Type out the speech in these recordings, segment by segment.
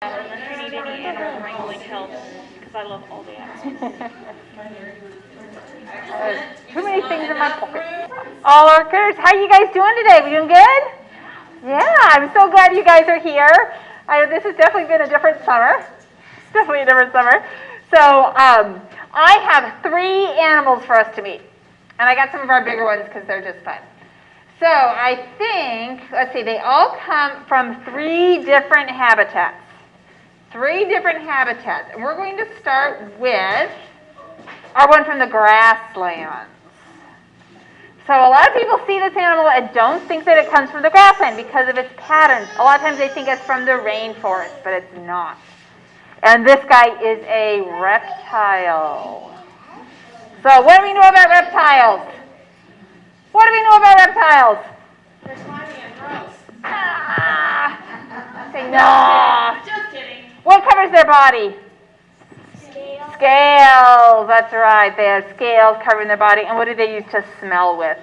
Unless you need any animal wrangling help, because I love all the animals. Too many things in my pocket. All our critters, how you guys doing today? We doing good? Yeah, I'm so glad you guys are here. This has definitely been a different summer. Definitely a different summer. So I have 3 animals for us to meet. And I got some of our bigger ones because they're just fun. So I think, let's see, they all come from 3 different habitats. 3 different habitats. And we're going to start with our one from the grasslands. So a lot of people see this animal and don't think that it comes from the grassland because of its patterns. A lot of times they think it's from the rainforest, but it's not. And this guy is a reptile. So what do we know about reptiles? What do we know about reptiles? They're slimy and gross. Say no. Just kidding. What covers their body? Scales. Scales. That's right. They have scales covering their body. And what do they use to smell with?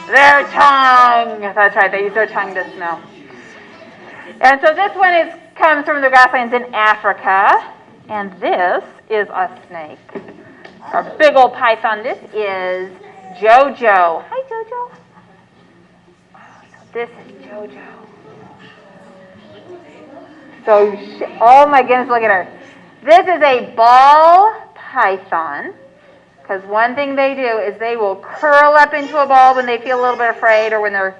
Their tongue. That's right. They use their tongue to smell. And so this one comes from the grasslands in Africa. And this is a snake. Our big old python. This is Jojo. Hi, Jojo. So this is Jojo. So, oh my goodness, look at her. This is a ball python, because one thing they do is they will curl up into a ball when they feel a little bit afraid or when they're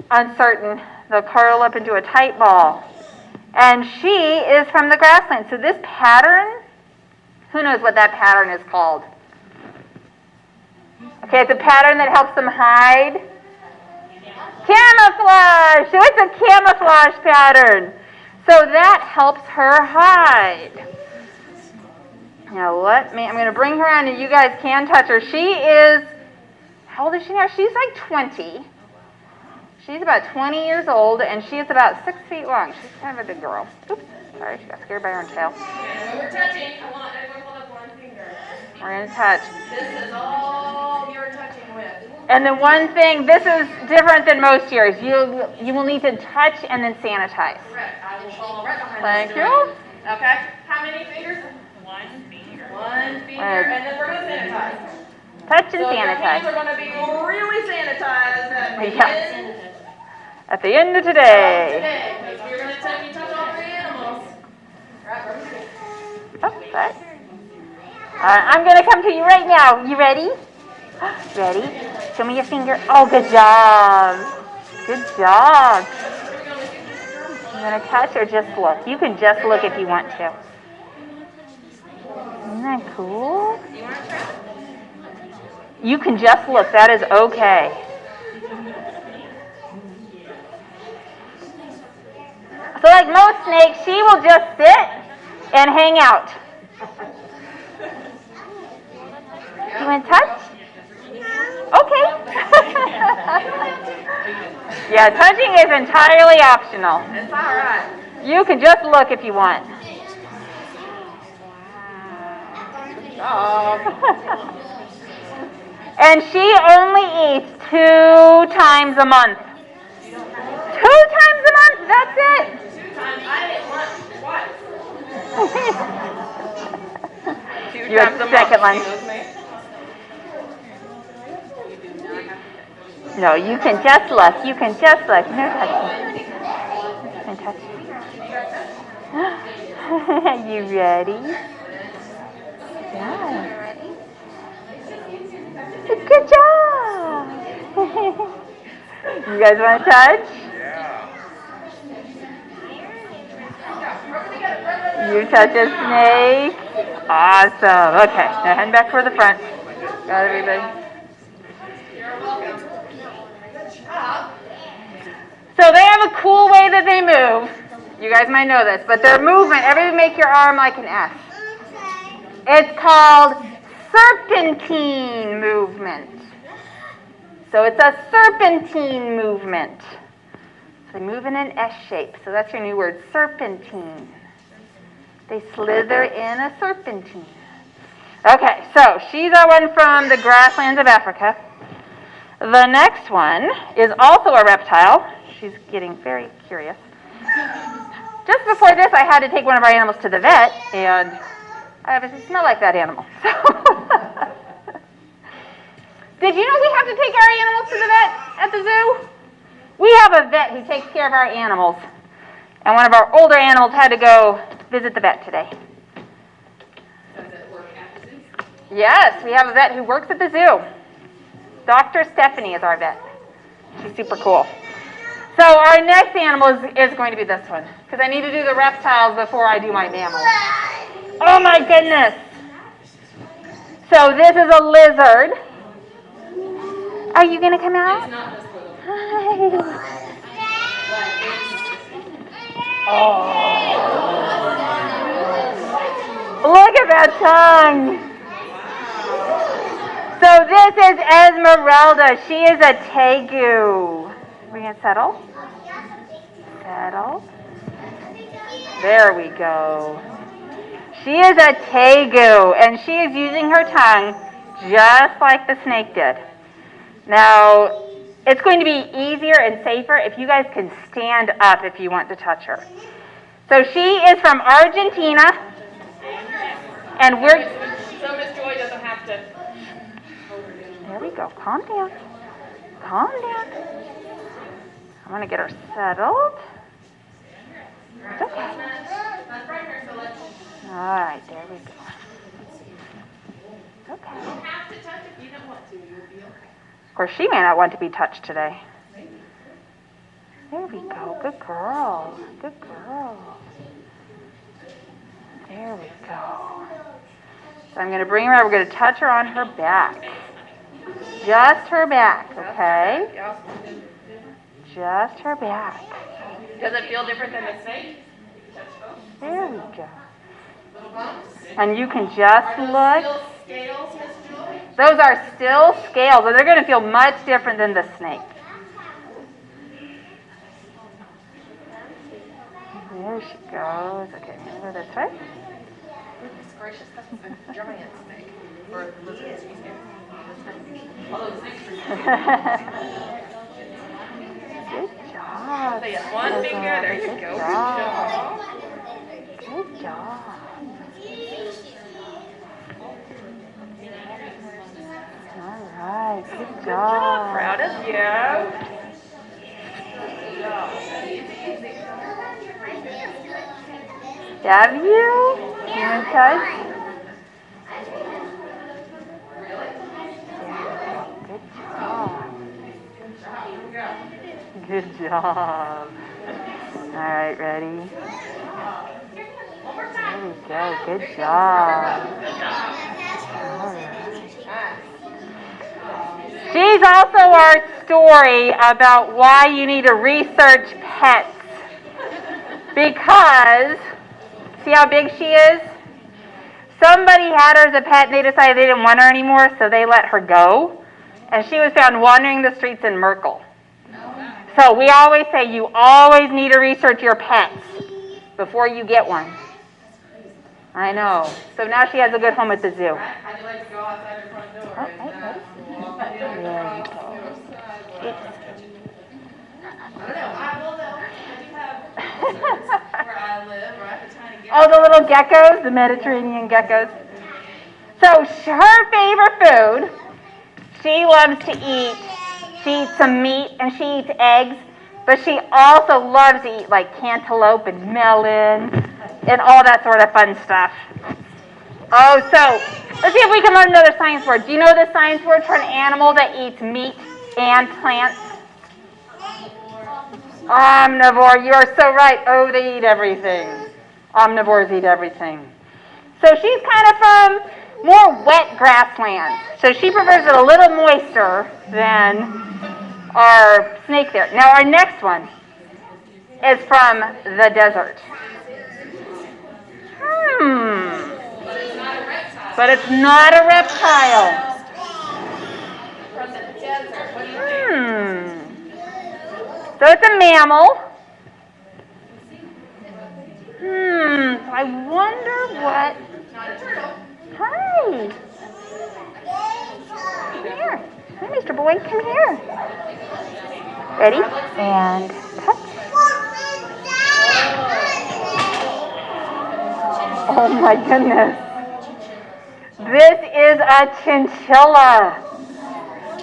uncertain. They'll curl up into a tight ball. And she is from the grassland. So this pattern, who knows what that pattern is called? Okay, it's a pattern that helps them hide. Camouflage! So it's a camouflage pattern. So that helps her hide. Now I'm going to bring her on and you guys can touch her. She is, how old is she now? She's like 20. She's about 20 years old and she is about 6 feet long. She's kind of a big girl. Oops, sorry, she got scared by her own tail. And when we're touching, I want everyone to hold up one finger. We're going to touch. This is all you're touching with. And then one thing, this is different than most years. You will need to touch and then sanitize. Correct. I will follow right behind Thank you. Okay. How many fingers? 1 finger. 1 finger. And then we're going to sanitize. Touch and so your hands sanitize. are going to be really sanitized At the end of today. Because we're going to touch all 3 animals. Right. Oh, sorry. I'm going to come to you right now. You ready? Ready? Show me your finger. Oh, good job. Good job. You want to touch or just look? You can just look if you want to. Isn't that cool? You can just look. That is okay. So like most snakes, she will just sit and hang out. You want to touch? Okay. Yeah, touching is entirely optional. It's all right. You can just look if you want. And she only eats 2 times a month. 2 times a month? That's it. 2 times. I ate lunch twice. 2 You have the second lunch. No, you can just look. You can just look. No touching. You can touch. You ready? Yeah. Good job. You guys want to touch? Yeah. You touch a snake? Awesome. Okay, now head back toward the front. Got everybody? So they have a cool way that they move. You guys might know this, but their movement, everybody make your arm like an S. It's called serpentine movement. So it's a serpentine movement. So they move in an S shape. So that's your new word, serpentine. They slither in a serpentine. Okay, so she's our one from the grasslands of Africa. The next one is also a reptile. She's getting very curious. before this, I had to take one of our animals to the vet, and I obviously smell like that animal. So did you know we have to take our animals to the vet at the zoo? We have a vet who takes care of our animals, and one of our older animals had to go visit the vet today. Does it work at the zoo? Yes, we have a vet who works at the zoo. Dr. Stephanie is our vet. She's super cool. So our next animal is going to be this one, because I need to do the reptiles before I do my mammals. Oh my goodness. So this is a lizard. Are you going to come out? It's not this little. Hi. Oh. Look at that tongue. So this is Esmerelda. She is a Tegu. We're going to settle. Settle. There we go. She is a Tegu, and she is using her tongue just like the snake did. Now, it's going to be easier and safer if you guys can stand up if you want to touch her. So she is from Argentina, and we're... So Miss Joy doesn't have to... There we go. Calm down. Calm down. I'm going to get her settled. It's okay. All right, there we go. It's okay. You don't have to touch if you don't want to. You'll be okay. Of course, she may not want to be touched today. There we go. Good girl. Good girl. There we go. So I'm going to bring her out. We're going to touch her on her back. Just her back, okay? Just her back. Does it feel different than the snake? There we go. And you can just look. Still scales, Miss Joy? Those are still scales, and they're going to feel much different than the snake. There she goes. Okay, I'm going to go this way. Goodness gracious, that's a giant snake. Or a lizard, excuse me. Although snakes are Good job. So yeah, one finger, there you go. Good job. Good job. All right, good job. Proud of you. Have you? You want to touch? Good job. Good job. All right, ready? There we go. Good job. All right. She's also our story about why you need to research pets. Because, see how big she is? Somebody had her as a pet and they decided they didn't want her anymore, so they let her go. And she was found wandering the streets in Merkel. So we always say you always need to research your pets before you get one. I know. So now she has a good home at the zoo. How'd you like to go outside your front door? Oh, the little geckos, the Mediterranean geckos. So her favorite food, she loves to eat. She eats some meat and she eats eggs, but she also loves to eat like cantaloupe and melon and all that sort of fun stuff. Oh, so let's see if we can learn another science word. Do you know the science word for an animal that eats meat and plants? Omnivore. You are so right. Oh, they eat everything. Omnivores eat everything. So she's kind of from more wet grasslands. So she prefers it a little moister than our snake there. Now our next one is from the desert. But it's not a reptile. From the desert. What do you think? So it's a mammal. I wonder what... Hi. Come here. Hi, Mr. Boy. Come here. Ready? And touch. Oh my goodness. This is a chinchilla.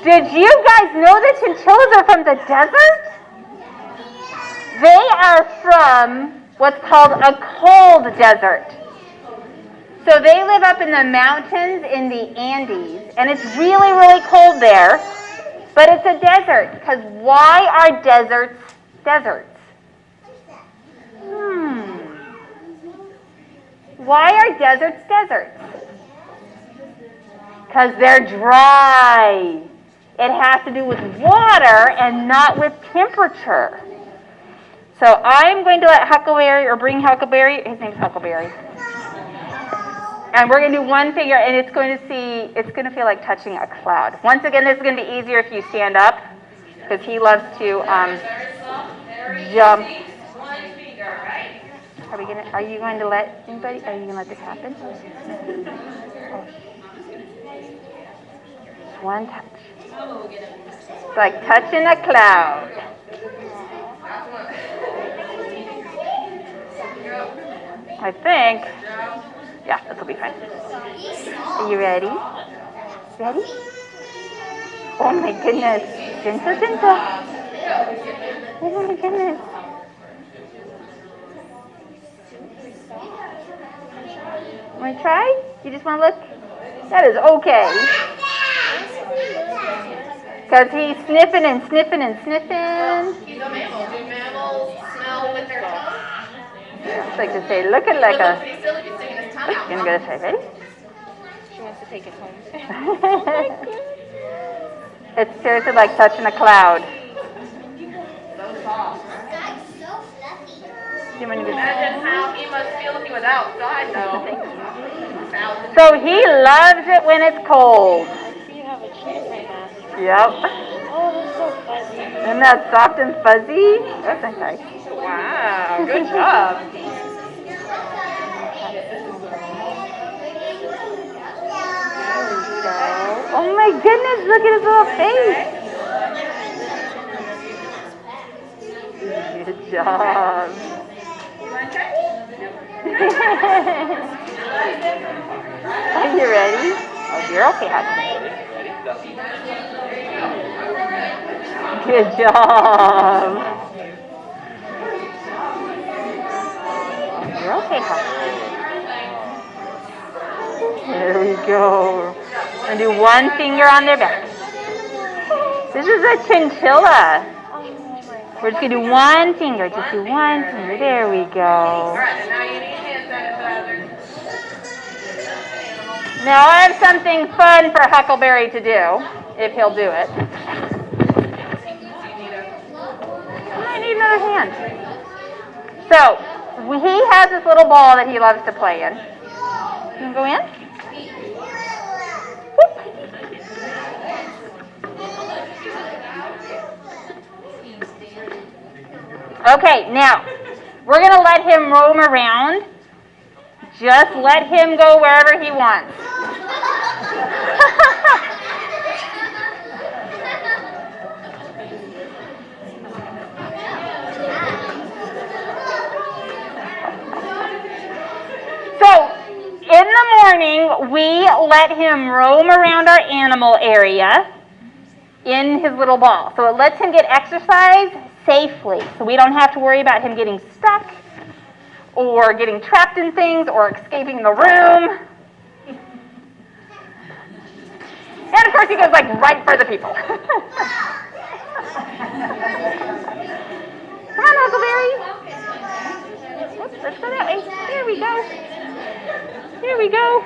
Did you guys know that chinchillas are from the desert? They are from what's called a cold desert. So they live up in the mountains in the Andes, and it's really, really cold there. But it's a desert, because why are deserts deserts? Why are deserts deserts? Because they're dry. It has to do with water and not with temperature. So I'm going to let Huckleberry, or bring Huckleberry, his name's Huckleberry. And we're going to do one finger, and it's going to feel like touching a cloud. Once again, this is going to be easier if you stand up, because he loves to jump. Are you going to let anybody? Are you going to let this happen? Oh. One touch. It's like touching a cloud. I think. Yeah, this will be fine. Are you ready? Ready? Oh my goodness. Gentle, gentle. Oh my goodness. Want to try? You just want to look? That is okay. Because he's sniffing and sniffing and sniffing. He's a mammal. Do mammals smell with their tongue? It's like to say, look at like a... He's silly if he's sticking his tongue out. You're going to say, ready? She wants to take it home. It's seriously like touching a cloud. So soft. Imagine Imagine how he must feel if he was outside, though. So he loves it when it's cold. You have a cheese right now. Yep. Oh, that's so fuzzy. Isn't that soft and fuzzy? That's nice. Wow, good job. Oh my goodness, look at his little face. Good job. Are you ready? Oh, you're okay, Huckleberry. Good job. You're okay, Huckleberry. There we go. And do one finger on their back. This is a chinchilla. We're just going to do one finger. Just do one finger. There we go. All right, and now you need hand sanitizer. Now I have something fun for Huckleberry to do, if he'll do it. I need another hand. So, he has this little ball that he loves to play in. You want to go in? Whoop. Okay, now, we're going to let him roam around. Just let him go wherever he wants. So, in the morning, we let him roam around our animal area in his little ball. So it lets him get exercise safely. So we don't have to worry about him getting stuck or getting trapped in things or escaping the room. And of course he goes like right for the people. Come on, Huckleberry. Oops, let's go that way. Here we go. Here we go.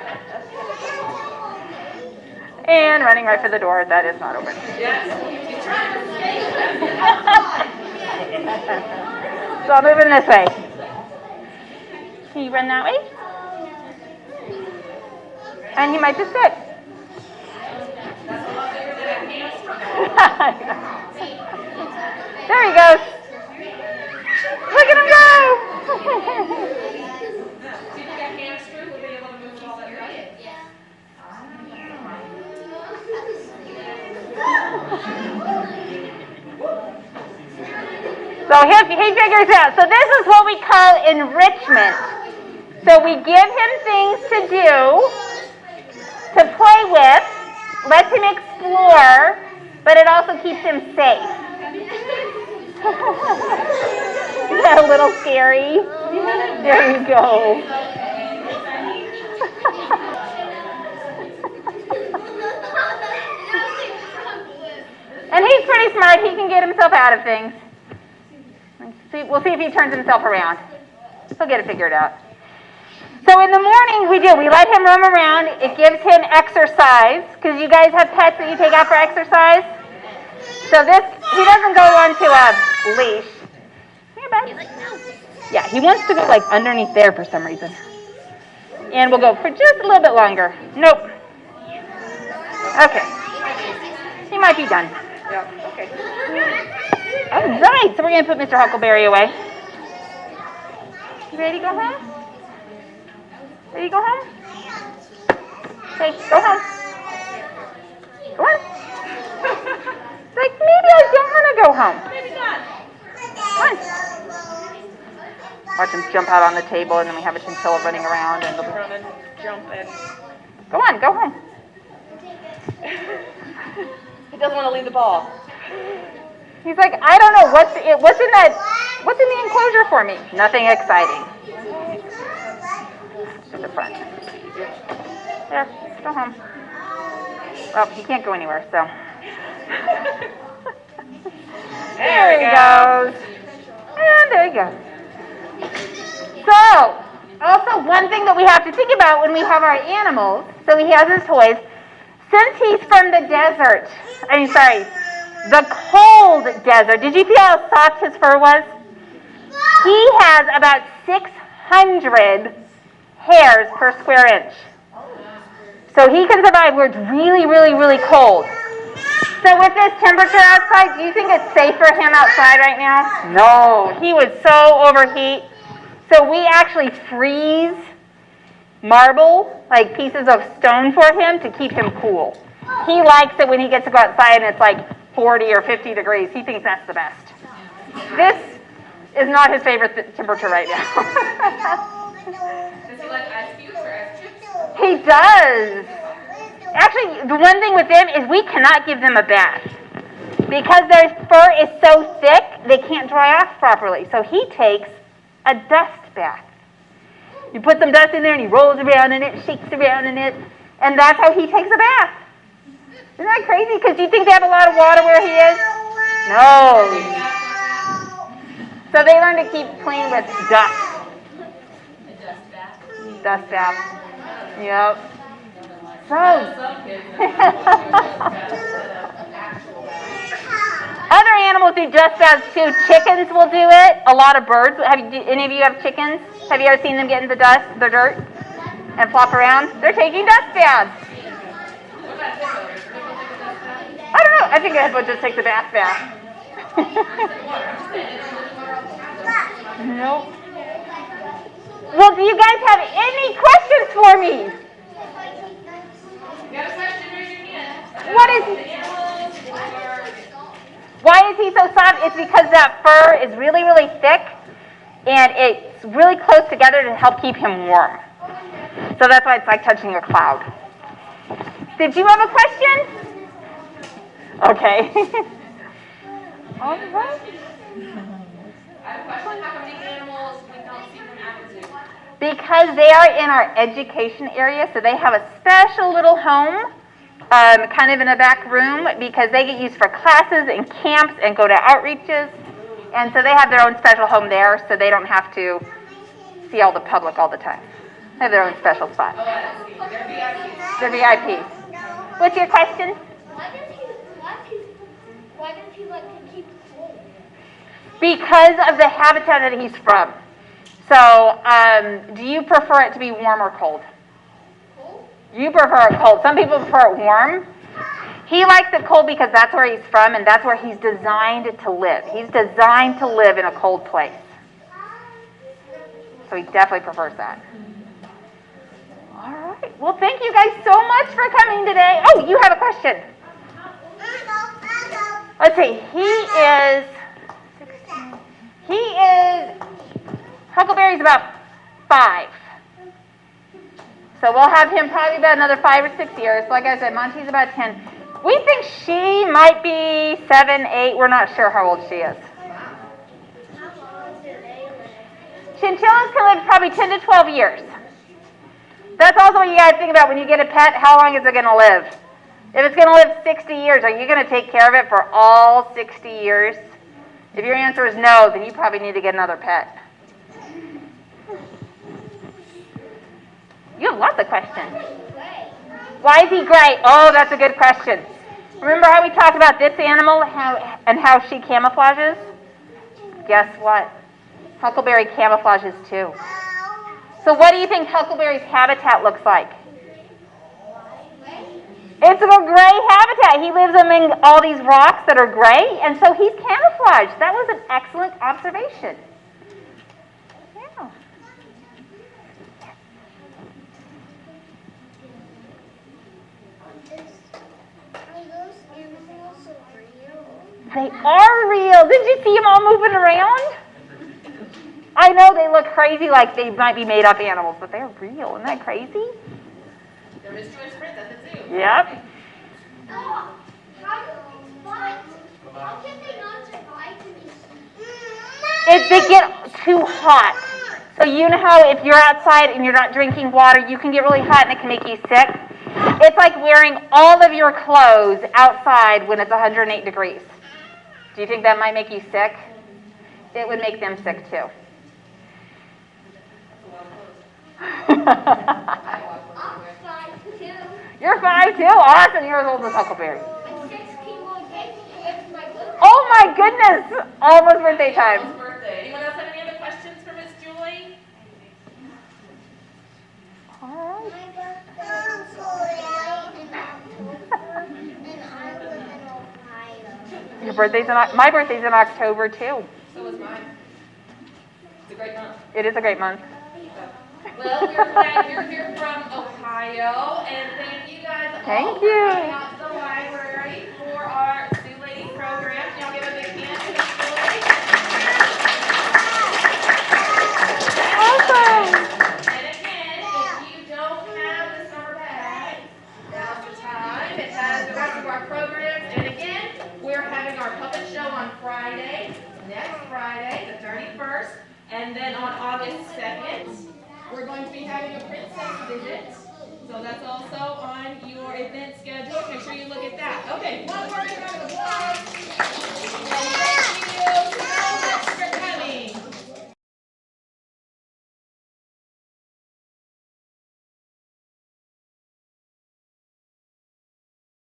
And running right for the door. That is not open. So I'm moving this way. Can you run that way? And he might just sit. There he goes. Look at him go. So he figures out. So this is what we call enrichment. So we give him things to do, to play with, lets him explore, but it also keeps him safe. Isn't that a little scary? There you go. And he's pretty smart. He can get himself out of things. We'll see if he turns himself around. He'll get it figured out. So in the morning, we let him roam around. It gives him exercise, because you guys have pets that you take out for exercise. So he doesn't go onto a leash. Here, bud. Yeah, he wants to go like underneath there for some reason. And we'll go for just a little bit longer. Nope. Okay. He might be done. Yeah, okay. All right, so we're going to put Mr. Huckleberry away. You ready to go home? Ready to go home? Okay, go home. Go on. Like, maybe I don't want to go home. Maybe not. Come on. Watch him jump out on the table, and then we have a chinchilla running around. And Running, jumping. go on, go home. He doesn't want to leave the ball. He's like, I don't know, what's in the enclosure for me? Nothing exciting. To the front. There, go home. Well, he can't go anywhere, so. There he goes. And there you go. So, also one thing that we have to think about when we have our animals, so he has his toys, since he's from the desert, the cold desert, did you feel how soft his fur was? He has about 600 hairs per square inch. So he can survive where it's really, really, really cold. So with this temperature outside, do you think it's safe for him outside right now? No, he would so overheat. So we actually freeze marble, like pieces of stone for him to keep him cool. He likes it when he gets to go outside and it's like 40 or 50 degrees. He thinks that's the best. This is not his favorite temperature right now. Does he like ice cubes or ice chips? He does. Actually, the one thing with them is we cannot give them a bath. Because their fur is so thick, they can't dry off properly. So he takes a dust bath. You put some dust in there and he rolls around in it, shakes around in it, and that's how he takes a bath. Isn't that crazy? Because do you think they have a lot of water where he is? No. So they learn to keep clean with dust. A dust bath. Dust bath. Yep. So. Other animals do dust baths too. Chickens will do it. A lot of birds. Any of you have chickens? Have you ever seen them get in the dirt, and flop around? They're taking dust baths. I don't know. I think a hippo just takes a bath. Nope. Well, do you guys have any questions for me? You have a question, raise your hand. What is Why is he so soft? It's because that fur is really, really thick, and it's really close together to help keep him warm. So that's why it's like touching a cloud. Did you have a question? Okay. All right. I have a question. How come these animals we don't see them at the zoo? Because they are in our education area, so they have a special little home, kind of in a back room, because they get used for classes and camps and go to outreaches. And so they have their own special home there, so they don't have to see all the public all the time. They have their own special spot. Oh, I see. They're VIPs. They're VIPs. What's your question? Why don't you let him keep cold? Because of the habitat that he's from. So, do you prefer it to be warm or cold? Cold? You prefer it cold. Some people prefer it warm. He likes it cold because that's where he's from and that's where he's designed to live. He's designed to live in a cold place. So he definitely prefers that. All right. Well, thank you guys so much for coming today. Oh, you have a question. Let's see. Huckleberry's about 5. So we'll have him probably about another 5 or 6 years. Like I said, Monty's about 10. We think she might be 7, 8. We're not sure how old she is. Chinchillas can live probably 10 to 12 years. That's also what you got to think about when you get a pet. How long is it going to live? If it's going to live 60 years, are you going to take care of it for all 60 years? If your answer is no, then you probably need to get another pet. You have lots of questions. Why is he gray? Oh, that's a good question. Remember how we talked about this animal and how she camouflages? Guess what? Huckleberry camouflages too. So what do you think Huckleberry's habitat looks like? It's a gray habitat. He lives among all these rocks that are gray, and so he's camouflaged. That was an excellent observation. Yeah. They are real. Did you see them all moving around? I know they look crazy, like they might be made up animals, but they're real. Isn't that crazy? They're Mr. and Prince at the zoo. Yep. How can they not survive in these? If they get too hot. So you know how if you're outside and you're not drinking water, you can get really hot and it can make you sick? It's like wearing all of your clothes outside when it's 108 degrees. Do you think that might make you sick? It would make them sick too. I'm 5'2". You're 5'2". Awesome. You're as old as Huckleberry. I'm 6 kilo again. It's my birthday. Oh my goodness. Almost birthday time. Almost birthday. Anyone else have any other questions for Miss Julie? All right. My birthday is in October, and I live in Ohio. Your birthday's my birthday's in October too. So is mine. It's a great month. It is a great month. Well, we're glad you're here from Ohio, and thank you guys all Thank for you. coming out to the library for our Zoo Lady program. Y'all give a big hand to Miss Julie. Awesome. And again, if you don't have the summer bag, now's the time. It has the rest of our programs. And again, we're having our puppet show on Friday, next Friday, the 31st, and then on August 2nd. We're going to be having a princess visit, so that's also on your event schedule. Make sure you look at that. Okay, one more round of applause. And thank you.